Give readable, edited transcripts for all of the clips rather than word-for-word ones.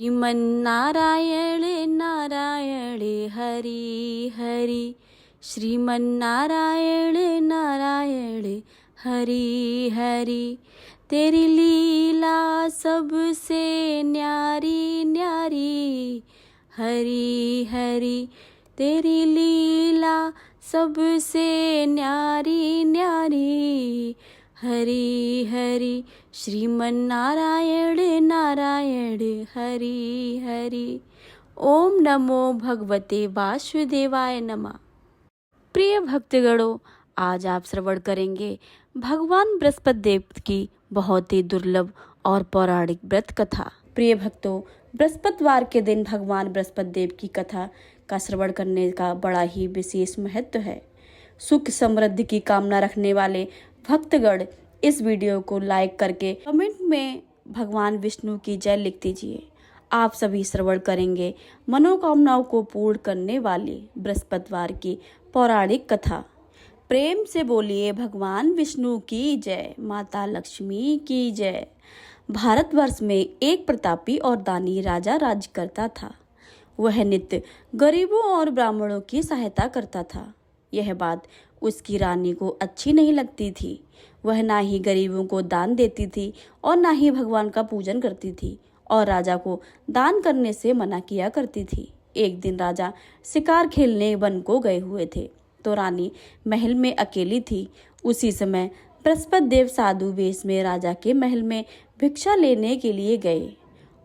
श्रीमन्नारायण नारायण हरि हरि। श्रीमन्नारायण नारायण हरि हरि। तेरी लीला सबसे न्यारी न्यारी हरि हरि। तेरी लीला सबसे न्यारी न्यारी हरि हरि। श्रीमन्नारायण नारायण हरि हरि। ओम नमो भगवते वासुदेवाय नमः। प्रिय भक्तगणों, आज आप श्रवण करेंगे भगवान बृहस्पति देव की बहुत ही दुर्लभ और पौराणिक व्रत कथा। प्रिय भक्तों, बृहस्पतिवार के दिन भगवान बृहस्पति देव की कथा का श्रवण करने का बड़ा ही विशेष महत्व है। सुख समृद्धि की कामना रखने वाले भक्तगण इस वीडियो को लाइक करके कमेंट में भगवान विष्णु की जय लिख दीजिए। आप सभी श्रवण करेंगे मनोकामनाओं को पूर्ण करने वाली बृहस्पतिवार की पौराणिक कथा। प्रेम से बोलिए भगवान विष्णु की जय, माता लक्ष्मी की जय। भारतवर्ष में एक प्रतापी और दानी राजा राज करता था। वह नित्य गरीबों और ब्राह्मणों की सहायता करता था। यह बात उसकी रानी को अच्छी नहीं लगती थी। वह ना ही गरीबों को दान देती थी और ना ही भगवान का पूजन करती थी और राजा को दान करने से मना किया करती थी। एक दिन राजा शिकार खेलने वन को गए हुए थे तो रानी महल में अकेली थी। उसी समय बृहस्पति देव साधु वेश में राजा के महल में भिक्षा लेने के लिए गए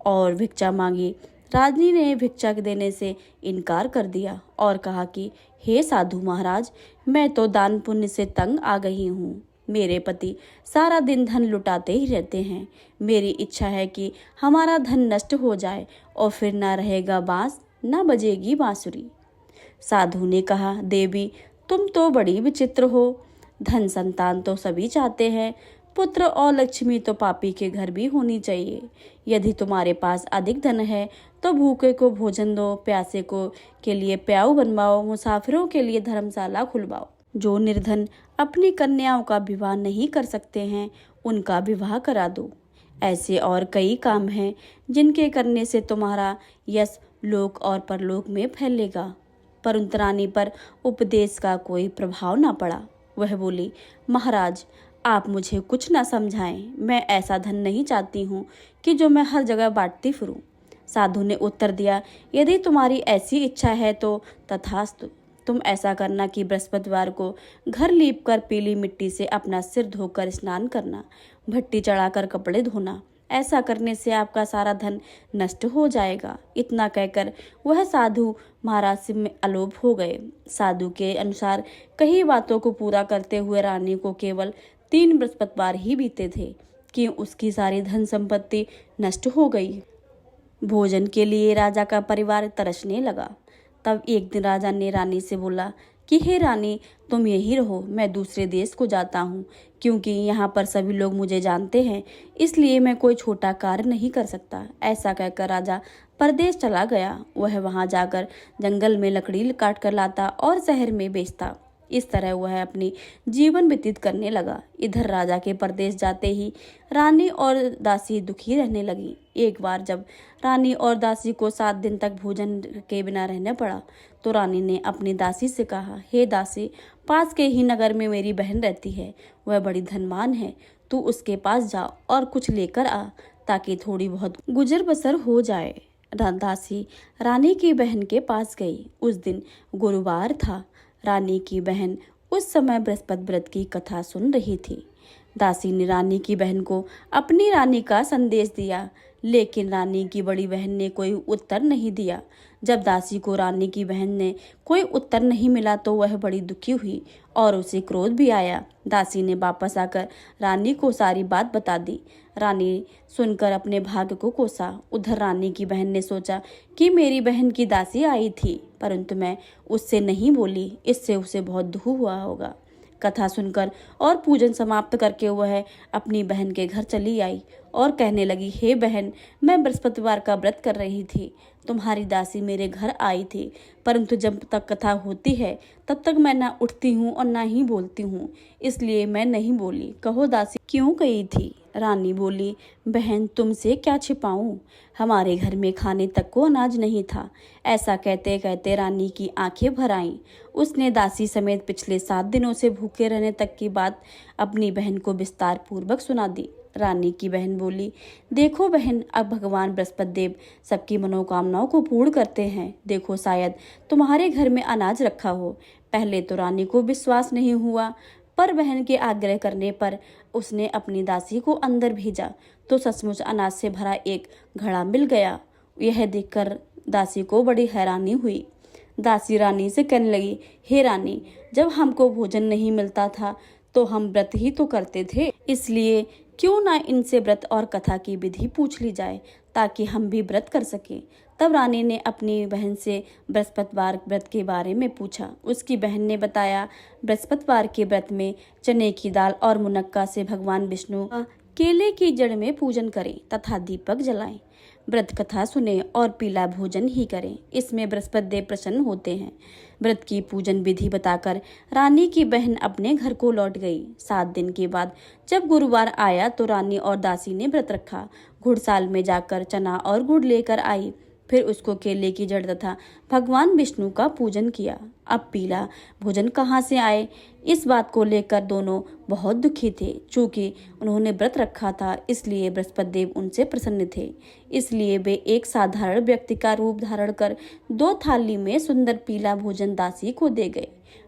और भिक्षा मांगी। रानी ने भिक्षा देने से इनकार कर दिया और कहा कि हे साधु महाराज, मैं तो दान पुण्य से तंग आ गई हूँ। मेरे पति सारा दिन धन लुटाते ही रहते हैं। मेरी इच्छा है कि हमारा धन नष्ट हो जाए और फिर ना रहेगा बांस ना बजेगी बांसुरी। साधु ने कहा, देवी तुम तो बड़ी विचित्र हो। धन संतान तो सभी चाहते हैं, पुत्र और लक्ष्मी तो पापी के घर भी होनी चाहिए। यदि तुम्हारे पास अधिक धन है तो भूखे को भोजन दो, प्यासे को के लिए प्याऊ बनवाओ, मुसाफिरों के लिए धर्मशाला खुलवाओ। जो निर्धन अपनी कन्याओं का विवाह नहीं कर सकते हैं उनका विवाह करा दो। ऐसे और कई काम हैं जिनके करने से तुम्हारा यश लोक और परलोक में फैलेगा। परंतु रानी पर उपदेश का कोई प्रभाव ना पड़ा। वह बोली, महाराज आप मुझे कुछ ना समझाएं। मैं ऐसा धन नहीं चाहती हूँ कि जो मैं हर जगह बांटती फिरूं। साधु ने उत्तर दिया, यदि तुम्हारी ऐसी इच्छा है तो तथास्तु। तुम ऐसा करना कि बृहस्पतिवार को घर लीपकर पीली मिट्टी से अपना सिर धोकर स्नान करना, भट्टी चढ़ाकर कपड़े धोना। ऐसा करने से आपका सारा धन नष्ट हो जाएगा। इतना कहकर वह साधु महाराज से में अलोप हो गए। साधु के अनुसार कई बातों को पूरा करते हुए रानी को केवल 3 बृहस्पतिवार ही बीते थे कि उसकी सारी धन संपत्ति नष्ट हो गई। भोजन के लिए राजा का परिवार तरसने लगा। तब एक दिन राजा ने रानी से बोला कि हे रानी, तुम यहीं रहो, मैं दूसरे देश को जाता हूँ, क्योंकि यहाँ पर सभी लोग मुझे जानते हैं, इसलिए मैं कोई छोटा कार्य नहीं कर सकता। ऐसा कहकर राजा परदेश चला गया। वह वहाँ जाकर जंगल में लकड़ी काट कर लाता और शहर में बेचता। इस तरह वह अपनी जीवन व्यतीत करने लगा। इधर राजा के परदेश जाते ही रानी और दासी दुखी रहने लगी। एक बार जब रानी और दासी को 7 दिन तक भोजन के बिना रहना पड़ा तो रानी ने अपनी दासी से कहा, हे दासी, पास के ही नगर में मेरी बहन रहती है, वह बड़ी धनवान है। तू उसके पास जा और कुछ लेकर आ ताकि थोड़ी बहुत गुजर बसर हो जाए। दासी रानी की बहन के पास गई। उस दिन गुरुवार था। रानी की बहन उस समय बृहस्पति व्रत की कथा सुन रही थी। दासी ने रानी की बहन को अपनी रानी का संदेश दिया, लेकिन रानी की बड़ी बहन ने कोई उत्तर नहीं दिया। जब दासी को रानी की बहन ने कोई उत्तर नहीं मिला तो वह बड़ी दुखी हुई और उसे क्रोध भी आया। दासी ने वापस आकर रानी को सारी बात बता दी। रानी सुनकर अपने भाग्य को कोसा। उधर रानी की बहन ने सोचा कि मेरी बहन की दासी आई थी, परंतु मैं उससे नहीं बोली, इससे उसे बहुत दुख हुआ होगा। कथा सुनकर और पूजन समाप्त करके वह अपनी बहन के घर चली आई और कहने लगी, हे बहन, मैं बृहस्पतिवार का व्रत कर रही थी। तुम्हारी दासी मेरे घर आई थी, परंतु जब तक कथा होती है तब तक मैं ना उठती हूँ और ना ही बोलती हूँ, इसलिए मैं नहीं बोली। कहो दासी क्यों गई थी? रानी बोली, बहन तुमसे क्या छिपाऊं, हमारे घर में खाने तक को अनाज नहीं था। ऐसा कहते कहते रानी की आंखें भर आईं। उसने दासी समेत पिछले 7 दिनों से भूखे रहने तक की बात अपनी बहन को विस्तार पूर्वक सुना दी। रानी की बहन बोली, देखो बहन, अब भगवान बृहस्पति देव सबकी मनोकामनाओं को पूर्ण करते हैं। देखो शायद तुम्हारे घर में अनाज रखा हो। पहले तो रानी को विश्वास नहीं हुआ, पर बहन के आग्रह करने पर उसने अपनी दासी को अंदर भेजा तो सचमुच अनाज से भरा एक घड़ा मिल गया। यह देखकर दासी को बड़ी हैरानी हुई। दासी रानी से कहने लगी, हे रानी, जब हमको भोजन नहीं मिलता था तो हम व्रत ही तो करते थे, इसलिए क्यों ना इनसे व्रत और कथा की विधि पूछ ली जाए ताकि हम भी व्रत कर सकें। तब रानी ने अपनी बहन से बृहस्पतिवार व्रत के बारे में पूछा। उसकी बहन ने बताया, बृहस्पतिवार के व्रत में चने की दाल और मुनक्का से भगवान विष्णु का केले की जड़ में पूजन करें तथा दीपक जलाएं, व्रत कथा सुने और पीला भोजन ही करें, इसमें बृहस्पति देव प्रसन्न होते हैं। व्रत की पूजन विधि बताकर रानी की बहन अपने घर को लौट गई। 7 दिन के बाद जब गुरुवार आया तो रानी और दासी ने व्रत रखा। घुड़साल में जाकर चना और गुड़ लेकर आई, फिर उसको केले की जड़ तथा भगवान विष्णु का पूजन किया। अब पीला भोजन कहाँ से आए, इस बात को लेकर दोनों बहुत दुखी थे। चूंकि उन्होंने व्रत रखा था इसलिए बृहस्पति देव उनसे प्रसन्न थे, इसलिए वे एक साधारण व्यक्ति का रूप धारण कर 2 थाली में सुंदर पीला भोजन दासी को दे गए।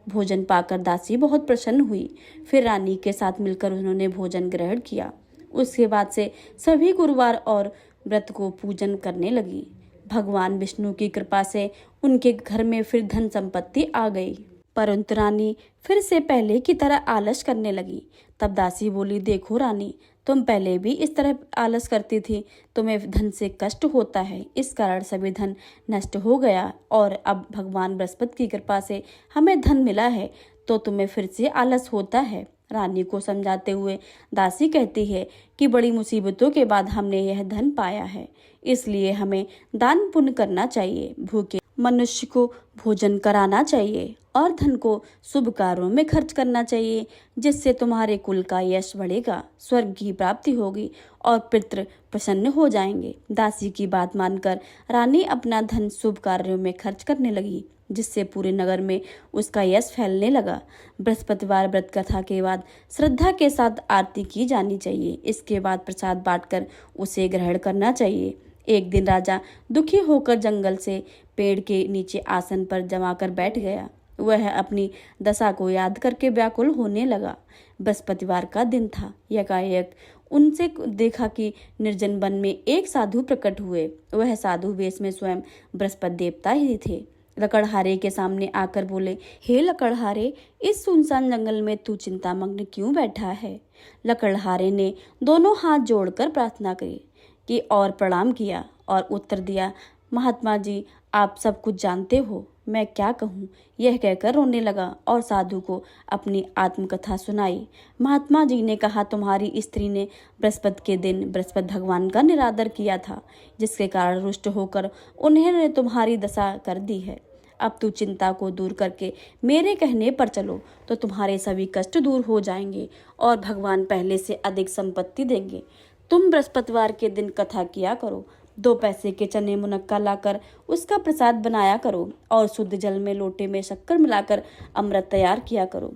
भोजन पाकर दासी बहुत प्रसन्न हुई। फिर रानी के साथ मिलकर उन्होंने भोजन ग्रहण किया। उसके बाद से सभी गुरुवार और व्रत को पूजन करने लगी। भगवान विष्णु की कृपा से उनके घर में फिर धन संपत्ति आ गई, परंतु रानी फिर से पहले की तरह आलस करने लगी। तब दासी बोली, देखो रानी, तुम पहले भी इस तरह आलस करती थी, तुम्हें धन से कष्ट होता है, इस कारण सभी धन नष्ट हो गया और अब भगवान बृहस्पति की कृपा से हमें धन मिला है तो तुम्हें फिर से आलस होता है। रानी को समझाते हुए दासी कहती है कि बड़ी मुसीबतों के बाद हमने यह धन पाया है, इसलिए हमें दान पुण्य करना चाहिए, भूखे मनुष्य को भोजन कराना चाहिए और धन को शुभ कार्यों में खर्च करना चाहिए, जिससे तुम्हारे कुल का यश बढ़ेगा, स्वर्ग की प्राप्ति होगी और पितृ प्रसन्न हो जाएंगे। दासी की बात मानकर रानी अपना धन शुभ कार्यों में खर्च करने लगी, जिससे पूरे नगर में उसका यश फैलने लगा। बृहस्पतिवार व्रत कथा के बाद श्रद्धा के साथ आरती की जानी चाहिए। इसके बाद प्रसाद बांटकर उसे ग्रहण करना चाहिए। एक दिन राजा दुखी होकर जंगल से पेड़ के नीचे आसन पर जमा कर बैठ गया। वह अपनी दशा को याद करके व्याकुल होने लगा। बृहस्पतिवार का दिन था। एकाएक उनसे देखा कि निर्जन वन में एक साधु प्रकट हुए। वह साधु वेश में स्वयं बृहस्पति देवता ही थे। लकड़हारे के सामने आकर बोले, हे लकड़हारे, इस सुनसान जंगल में तू चिंतामग्न क्यों बैठा है? लकड़हारे ने दोनों हाथ जोड़कर प्रार्थना की और प्रणाम किया और उत्तर दिया, महात्मा जी, आप सब कुछ जानते हो, मैं क्या कहूँ। यह कहकर रोने लगा और साधु को अपनी आत्मकथा सुनाई। महात्मा जी ने कहा, तुम्हारी स्त्री ने बृहस्पति के दिन बृहस्पति भगवान का निरादर किया था, जिसके कारण रुष्ट होकर उन्होंने तुम्हारी दशा कर दी है। अब तू चिंता को दूर करके मेरे कहने पर चलो तो तुम्हारे सभी कष्ट दूर हो जाएंगे और भगवान पहले से अधिक संपत्ति देंगे। तुम बृहस्पतिवार के दिन कथा किया करो, 2 पैसे के चने मुनक्का लाकर उसका प्रसाद बनाया करो और शुद्ध जल में लोटे में शक्कर मिलाकर अमृत तैयार किया करो।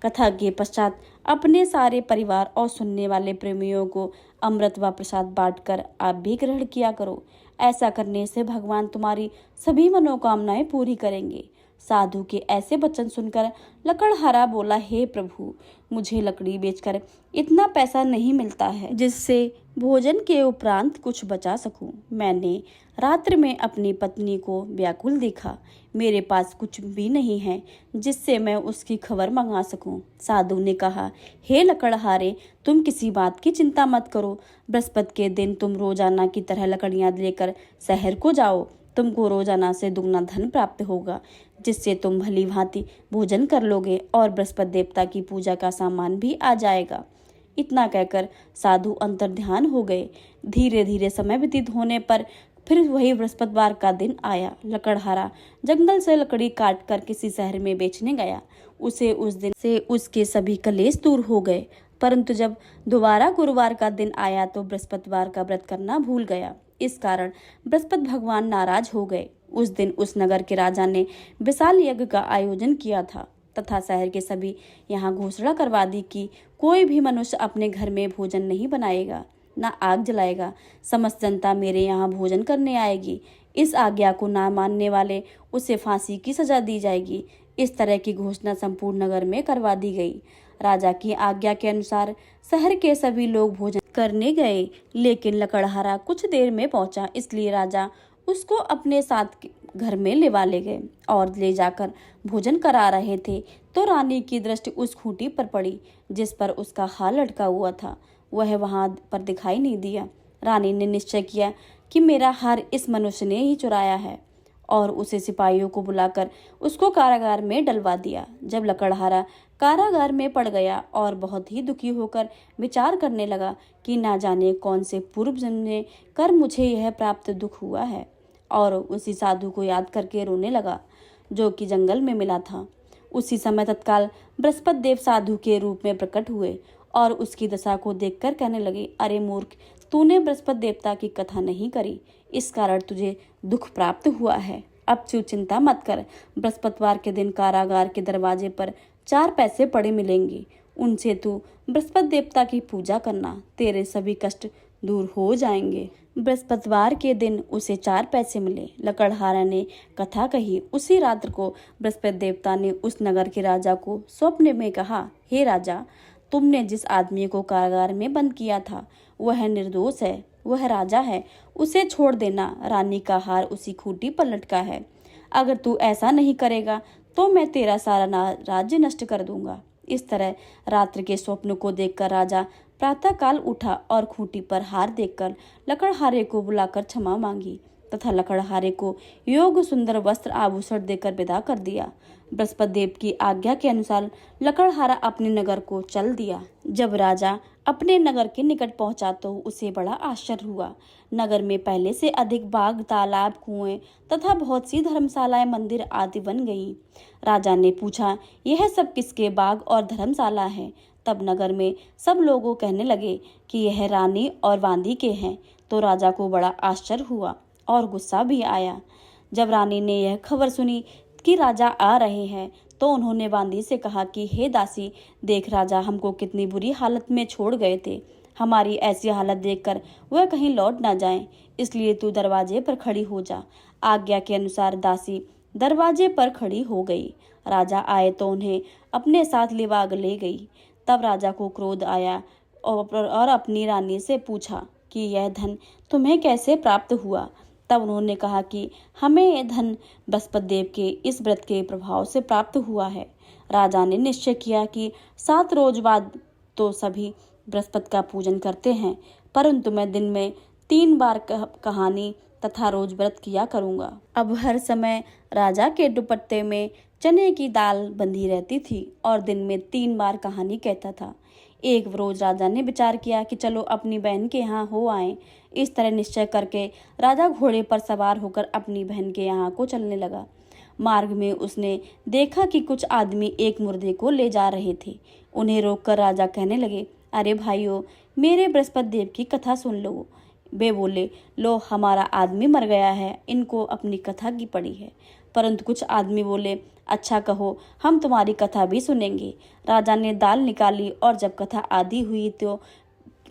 कथा के पश्चात अपने सारे परिवार और सुनने वाले प्रेमियों को अमृत व प्रसाद बांटकर आप भी ग्रहण किया करो। ऐसा करने से भगवान तुम्हारी सभी मनोकामनाएं पूरी करेंगे। साधु के ऐसे वचन सुनकर लकड़हारा बोला, हे प्रभु, मुझे लकड़ी बेचकर इतना पैसा नहीं मिलता है जिससे भोजन के उपरांत कुछ बचा सकूं। मैंने रात्र में अपनी पत्नी को व्याकुल देखा। मेरे पास कुछ भी नहीं है जिससे मैं उसकी खबर मंगा सकूं। साधु ने कहा, हे लकड़हारे, तुम किसी बात की चिंता मत करो। बृहस्पति के दिन तुम रोजाना की तरह लकड़ियां लेकर शहर को जाओ। तुमको रोजाना से दुगना धन प्राप्त होगा, जिससे तुम भली भांति भोजन कर लोगे और बृहस्पति देवता की पूजा का सामान भी आ जाएगा। इतना कहकर साधु अंतर्ध्यान हो गए। धीरे धीरे समय व्यतीत होने पर फिर वही बृहस्पतिवार का दिन आया। लकड़हारा जंगल से लकड़ी काट कर किसी शहर में बेचने गया। उसे उस दिन से उसके सभी कलेश दूर हो गए। परंतु जब दोबारा गुरुवार का दिन आया तो बृहस्पतिवार का व्रत करना भूल गया। इस कारण बृहस्पति भगवान नाराज हो गए। उस दिन उस नगर के राजा ने विशाल यज्ञ का आयोजन किया था तथा शहर के सभी यहाँ घोषणा करवा दी कि कोई भी मनुष्य अपने घर में भोजन नहीं बनाएगा, न आग जलाएगा। समस्त जनता मेरे यहाँ भोजन करने आएगी। इस आज्ञा को ना मानने वाले उसे फांसी की सजा दी जाएगी। इस तरह की घोषणा संपूर्ण नगर में करवा दी गई। राजा की आज्ञा के अनुसार शहर के सभी लोग भोजन करने गए, लेकिन लकड़हारा कुछ देर में पहुंचा, इसलिए राजा उसको अपने साथ घर में लेवा ले गए और ले जाकर भोजन करा रहे थे तो रानी की दृष्टि उस खूंटी पर पड़ी जिस पर उसका हार लटका हुआ था। वह वहां पर दिखाई नहीं दिया। रानी ने निश्चय किया कि मेरा हार इस मनुष्य ने ही चुराया है और उसे सिपाहियों को बुलाकर उसको कारागार में डलवा दिया। जब लकड़हारा कारागार में पड़ गया और बहुत ही दुखी होकर विचार करने लगा कि ना जाने कौन से पूर्व जन्म में कर मुझे यह प्राप्त दुख हुआ है, और उसी साधु को याद करके रोने लगा जो कि जंगल में मिला था। उसी समय तत्काल बृहस्पति देव साधु के रूप में प्रकट हुए और उसकी दशा को देखकर कहने लगे, अरे मूर्ख, तूने बृहस्पति देवता की कथा नहीं करी, इस कारण तुझे दुख प्राप्त हुआ है। अब तू चिंता मत कर। बृहस्पतिवार के दिन कारागार के दरवाजे पर 4 पैसे पड़े मिलेंगे, उनसे तू बृहस्पति देवता की पूजा करना, तेरे सभी कष्ट दूर हो जाएंगे। बृहस्पतिवार के दिन उसे 4 पैसे मिले। लकड़हारा ने कथा कही। उसी रात्र को बृहस्पति देवता ने उस नगर के राजा को स्वप्न में कहा, हे राजा, तुमने जिस आदमी को कारागार में बंद किया था वह निर्दोष है, वह राजा है, उसे छोड़ देना। रानी का हार उसी खूंटी पर लटका है। अगर तू ऐसा नहीं करेगा तो मैं तेरा सारा राज्य नष्ट कर दूंगा। इस तरह रात्र के स्वप्न को देखकर राजा प्रातः काल उठा और खूंटी पर हार देखकर लकड़हारे को बुलाकर क्षमा मांगी तथा लकड़हारे को योग सुंदर वस्त्र आभूषण देकर विदा कर दिया। बृहस्पति देव की आज्ञा के अनुसार लकड़हारा अपने नगर को चल दिया। जब राजा अपने नगर के निकट पहुंचा तो उसे बड़ा आश्चर्य हुआ। नगर में पहले से अधिक बाग, तालाब, कुएं तथा बहुत सी धर्मशालाएं, मंदिर आदि बन गईं। राजा ने पूछा, यह सब किसके बाग और धर्मशाला है? तब नगर में सब लोगों कहने लगे कि यह रानी और वांदी के हैं। तो राजा को बड़ा आश्चर्य हुआ और गुस्सा भी आया। जब रानी ने यह खबर सुनी कि राजा आ रहे हैं तो उन्होंने वांदी से कहा कि हे दासी, देख राजा हमको कितनी बुरी हालत में छोड़ गए थे। हमारी ऐसी हालत देखकर वह कहीं लौट ना जाएं, इसलिए तू दरवाजे पर खड़ी हो जा। आज्ञा के अनुसार दासी दरवाजे पर खड़ी हो गई। राजा आए तो उन्हें अपने साथ लिवा ले गई। तब राजा को क्रोध आया और अपनी रानी से पूछा कि यह धन तुम्हें कैसे प्राप्त हुआ? तब उन्होंने कहा कि हमें यह धन बृहस्पति देव के इस व्रत के प्रभाव से प्राप्त हुआ है। राजा ने निश्चय किया कि 7 रोज बाद तो सभी बृहस्पति का पूजन करते हैं, परंतु मैं दिन में 3 बार कहानी तथा रोज व्रत किया करूंगा। अब हर समय राजा के दुपट्टे में चने की दाल बंधी रहती थी और दिन में 3 बार कहानी कहता था। एक रोज राजा ने विचार किया कि चलो अपनी बहन के यहाँ हो आए। इस तरह निश्चय करके राजा घोड़े पर सवार होकर अपनी बहन के यहाँ को चलने लगा। मार्ग में उसने देखा कि कुछ आदमी एक मुर्दे को ले जा रहे थे। उन्हें रोककर राजा कहने लगे, अरे भाइयों, मेरे बृहस्पति देव की कथा सुन लो। वे बोले, लो हमारा आदमी मर गया है, इनको अपनी कथा की पड़ी है। परंतु कुछ आदमी बोले, अच्छा कहो, हम तुम्हारी कथा भी सुनेंगे। राजा ने दाल निकाली और जब कथा आधी हुई तो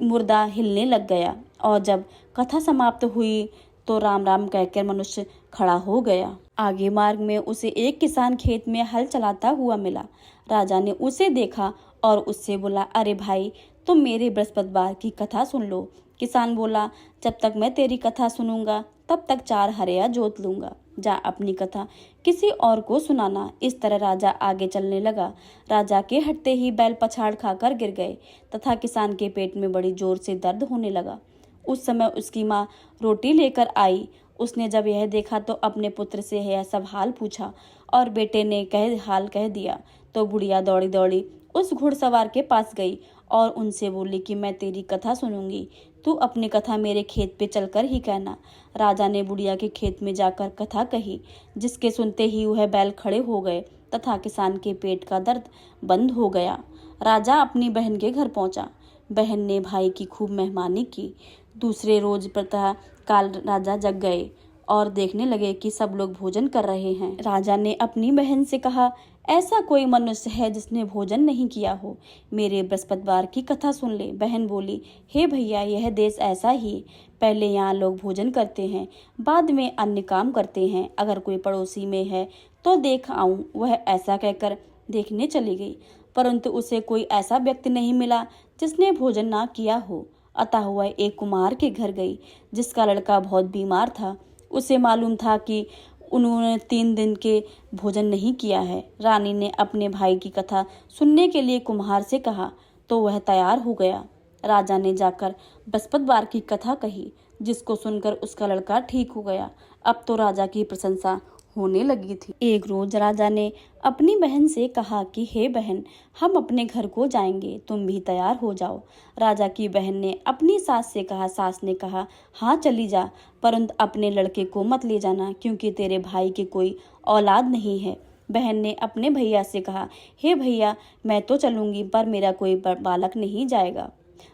मुर्दा हिलने लग गया और जब कथा समाप्त हुई तो राम राम कहकर मनुष्य खड़ा हो गया। आगे मार्ग में उसे एक किसान खेत में हल चलाता हुआ मिला। राजा ने उसे देखा और उससे बोला, अरे भाई, तुम मेरे बृहस्पतिवार की कथा सुन लो। किसान बोला, जब तक मैं तेरी कथा सुनूंगा तब तक 4 हरिया जोत लूंगा। जा अपनी कथा किसी और को सुनाना। इस तरह राजा आगे चलने लगा। राजा के हटते ही बैल पछाड़ खाकर गिर गए तथा किसान के पेट में बड़ी जोर से दर्द होने लगा। उस समय उसकी माँ रोटी लेकर आई। उसने जब यह देखा तो अपने पुत्र से यह सब हाल पूछा और बेटे ने हाल कह दिया। तो बुढ़िया दौड़ी दौड़ी उस घुड़सवार के पास गई और उनसे बोली कि मैं तेरी कथा सुनूंगी, तू अपनी कथा मेरे खेत पे चलकर ही कहना। राजा ने बुढ़िया के खेत में जाकर कथा कही, जिसके सुनते ही वह बैल खड़े हो गए तथा किसान के पेट का दर्द बंद हो गया। राजा अपनी बहन के घर पहुंचा। बहन ने भाई की खूब मेहमानी की। दूसरे रोज प्रातः काल राजा जग गए और देखने लगे कि सब लोग भोजन कर रहे हैं। राजा ने अपनी बहन से कहा, ऐसा कोई मनुष्य है जिसने भोजन नहीं किया हो, मेरे बृहस्पतिवार की कथा सुन ले। बहन बोली, हे भैया, यह देश ऐसा ही, पहले यहाँ लोग भोजन करते हैं, बाद में अन्य काम करते हैं। अगर कोई पड़ोसी में है तो देख आऊं। वह ऐसा कहकर देखने चली गई, परंतु उसे कोई ऐसा व्यक्ति नहीं मिला जिसने भोजन ना किया हो। अतः वह एक कुम्हार के घर गई, जिसका लड़का बहुत बीमार था। उसे मालूम था कि उन्होंने 3 दिन के भोजन नहीं किया है। रानी ने अपने भाई की कथा सुनने के लिए कुम्हार से कहा तो वह तैयार हो गया। राजा ने जाकर बृहस्पतिवार की कथा कही, जिसको सुनकर उसका लड़का ठीक हो गया। अब तो राजा की प्रशंसा होने लगी थी। एक रोज राजा ने अपनी बहन से कहा कि हे बहन, हम अपने घर को जाएंगे, तुम भी तैयार हो जाओ। राजा की बहन ने अपनी सास से कहा। सास ने कहा, हाँ चली जा, परंतु अपने लड़के को मत ले जाना, क्योंकि तेरे भाई के कोई औलाद नहीं है। बहन ने अपने भैया से कहा, हे भैया, मैं तो चलूंगी, पर मेरा कोई बालक नहीं जाएगा।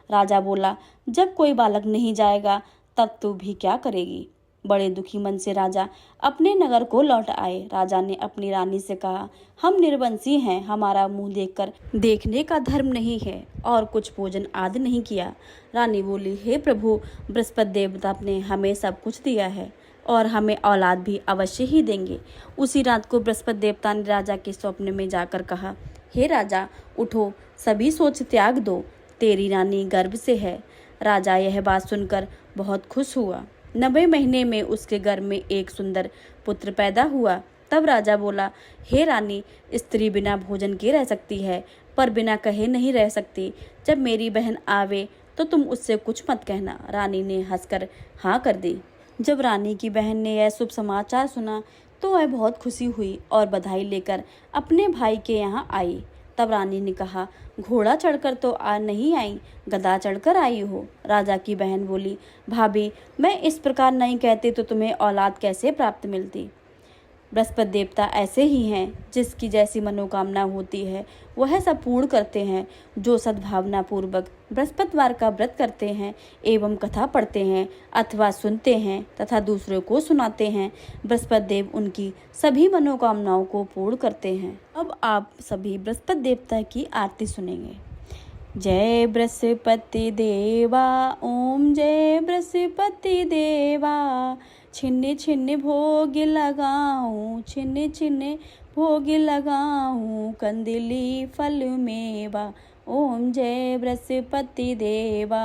राजा बोला, जब कोई बालक नहीं जाएगा तब तू भी क्या करेगी। बड़े दुखी मन से राजा अपने नगर को लौट आए। राजा ने अपनी रानी से कहा, हम निर्वंशी हैं, हमारा मुंह देखकर देखने का धर्म नहीं है और कुछ भोजन आदि नहीं किया। रानी बोली, हे प्रभु, बृहस्पति देवता ने हमें सब कुछ दिया है और हमें औलाद भी अवश्य ही देंगे। उसी रात को बृहस्पति देवता ने राजा के स्वप्न में जाकर कहा, हे राजा, उठो, सभी सोच त्याग दो, तेरी रानी गर्भ से है। राजा यह बात सुनकर बहुत खुश हुआ। 90 महीने में उसके गर्भ में एक सुंदर पुत्र पैदा हुआ। तब राजा बोला, हे रानी, स्त्री बिना भोजन के रह सकती है, पर बिना कहे नहीं रह सकती। जब मेरी बहन आवे तो तुम उससे कुछ मत कहना। रानी ने हंसकर हाँ कर दी। जब रानी की बहन ने यह शुभ समाचार सुना तो वह बहुत खुशी हुई और बधाई लेकर अपने भाई के यहाँ आई। तब रानी ने कहा, घोड़ा चढ़कर तो नहीं आई, गधा चढ़कर आई हो। राजा की बहन बोली, भाभी, मैं इस प्रकार नहीं कहती तो तुम्हें औलाद कैसे प्राप्त मिलती। बृहस्पति देवता ऐसे ही हैं, जिसकी जैसी मनोकामना होती है वह सब पूर्ण करते हैं। जो सद्भावना पूर्वक बृहस्पतिवार का व्रत करते हैं एवं कथा पढ़ते हैं अथवा सुनते हैं तथा दूसरों को सुनाते हैं, बृहस्पति देव उनकी सभी मनोकामनाओं को पूर्ण करते हैं। अब आप सभी बृहस्पति देवता की आरती सुनेंगे। जय बृहस्पति देवा, ओम जय बृहस्पति देवा, छिन्न छिन्न भोग लगाऊं, छिन्न छिन्न भोग लगाऊं, कंदली फल मेवा, ओम जय बृहस्पति देवा।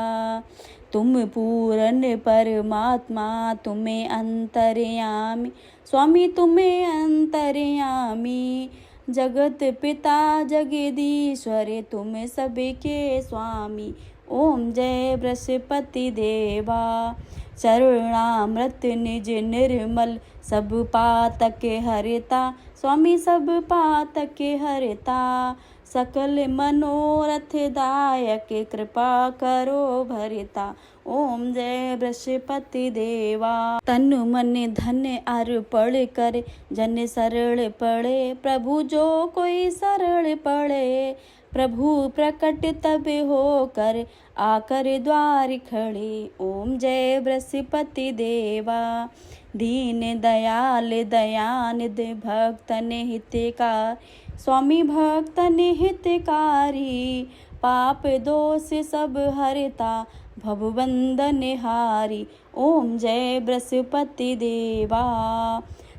तुम पूर्ण परमात्मा, तुम्हें अंतर्यामी, स्वामी तुम्हें अंतर्यामी, जगत पिता जगदीश्वर, तुम सबके स्वामी, ओम जय बृहस्पति देवा। चरणामृत निज निर्मल, सब पातक हरिता, स्वामी सब पातक हरिता, सकल मनोरथ दायक, कृपा करो भरिता, ओम जय बृहस्पति देवा। तन मन धन अर्पण कर, जन सरल पड़े, प्रभु जो कोई सरल पड़े, प्रभु प्रकट तब होकर, आकर द्वार खड़े, ओम जय बृहस्पति देवा। दीन दयाल दयानिध, भक्तन हितकार, स्वामी भक्तन हितकारी, पाप दोष सब हरता, भवबंधन हारी, ओम जय बृहस्पति देवा।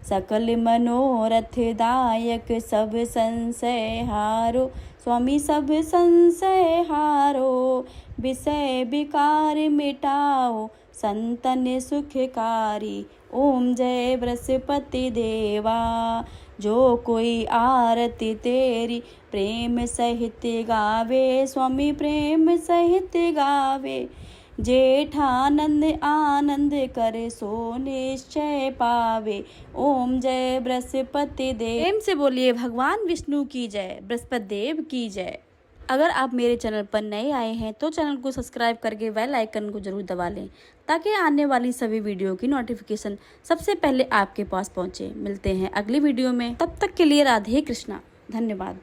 सकल मनोरथ दायक, सब संशय हारो, स्वामी सब संशय हारो, विषय विकार मिटाओ, संतन सुखकारी, ओम जय बृहस्पति देवा। जो कोई आरती तेरी प्रेम सहित गावे, स्वामी प्रेम सहित गावे, जेठानंद आनंद करे, सो निश्चय पावे, ओम जय बृहस्पति देव। प्रेम से बोलिए भगवान विष्णु की जय, बृहस्पति देव की जय। अगर आप मेरे चैनल पर नए आए हैं तो चैनल को सब्सक्राइब करके बेल आइकन को ज़रूर दबा लें ताकि आने वाली सभी वीडियो की नोटिफिकेशन सबसे पहले आपके पास पहुंचे। मिलते हैं अगली वीडियो में, तब तक के लिए राधे कृष्णा, धन्यवाद।